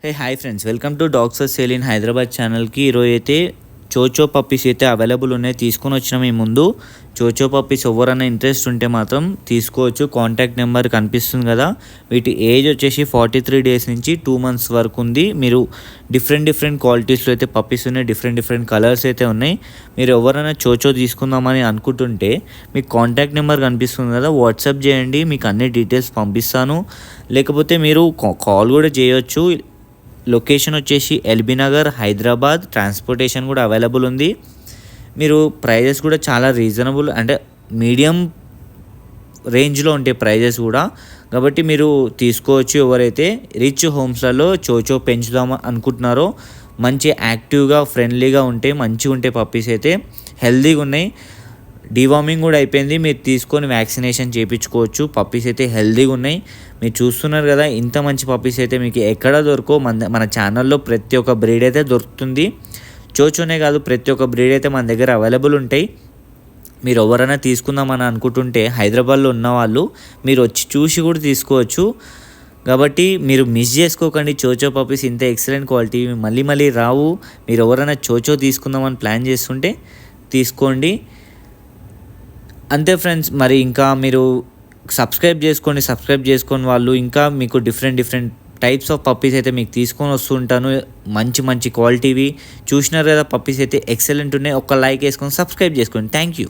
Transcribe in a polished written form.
Hi friends, welcome to dogs sale in Hyderabad ఛానల్కి. ఈరోజు అయితే చోచో పప్పీస్ అయితే అవైలబుల్ ఉన్నాయి, తీసుకొని వచ్చిన మీ ముందు. చోచో పప్పీస్ ఎవరైనా ఇంట్రెస్ట్ ఉంటే మాత్రం తీసుకోవచ్చు. కాంటాక్ట్ నెంబర్ కనిపిస్తుంది కదా. వీటి ఏజ్ వచ్చేసి 43 డేస్ నుంచి 2 months వరకు ఉంది. మీరు డిఫరెంట్ క్వాలిటీస్లో అయితే పప్పీస్ ఉన్నాయి, డిఫరెంట్ కలర్స్ అయితే ఉన్నాయి. మీరు ఎవరైనా చోచో తీసుకుందామని అనుకుంటుంటే మీకు కాంటాక్ట్ నెంబర్ కనిపిస్తుంది కదా, వాట్సాప్ చేయండి, మీకు అన్ని డీటెయిల్స్ పంపిస్తాను. లేకపోతే మీరు కాల్ కూడా చేయొచ్చు. లొకేషన్ వచ్చేసి ఎల్బీ నగర్, హైదరాబాద్. ట్రాన్స్పోర్టేషన్ కూడా అవైలబుల్ ఉంది. మీరు ప్రైజెస్ కూడా చాలా రీజనబుల్, అంటే మీడియం రేంజ్లో ఉంటాయి ప్రైజెస్ కూడా. కాబట్టి మీరు తీసుకోవచ్చు. ఎవరైతే రిచ్ హోమ్స్లలో చోచో పెంచుదాం అనుకుంటున్నారో, మంచి యాక్టివ్గా ఫ్రెండ్లీగా ఉంటే మంచిగా ఉంటాయి పప్పీస్ అయితే, హెల్తీగా ఉన్నాయి. డీవార్మింగ్ కూడా అయిపోయింది, మీరు తీసుకొని వ్యాక్సినేషన్ చేయించుకోవచ్చు. పప్పీస్ అయితే హెల్తీగా ఉన్నాయి. మీరు చూస్తున్నారు కదా, ఇంత మంచి పప్పీస్ అయితే మీకు ఎక్కడ దొరకో. మన ఛానల్లో ప్రతి ఒక్క బ్రీడ్ అయితే దొరుకుతుంది. చోచోనే కాదు, ప్రతి ఒక్క బ్రీడ్ అయితే మన దగ్గర అవైలబుల్ ఉంటాయి. మీరు ఎవరైనా తీసుకుందామని అనుకుంటుంటే హైదరాబాద్లో ఉన్నవాళ్ళు మీరు వచ్చి చూసి కూడా తీసుకోవచ్చు. కాబట్టి మీరు మిస్ చేసుకోకండి. చోచో పప్పీస్ ఇంత ఎక్సలెంట్ క్వాలిటీ మళ్ళీ రావు. మీరు ఎవరైనా చోచో తీసుకుందామని ప్లాన్ చేస్తుంటే తీసుకోండి. అంతే ఫ్రెండ్స్. మరి ఇంకా మీరు సబ్స్క్రైబ్ చేసుకొని వాళ్ళు ఇంకా మీకు డిఫరెంట్ టైప్స్ ఆఫ్ పప్పీస్ అయితే మీకు తీసుకొని వస్తుంటాను. మంచి క్వాలిటీవి చూసినారు కదా. పప్పీస్ అయితే ఎక్సలెంట్ ఉన్నాయి. ఒక లైక్ వేసుకొని సబ్స్క్రైబ్ చేసుకోండి. Thank you.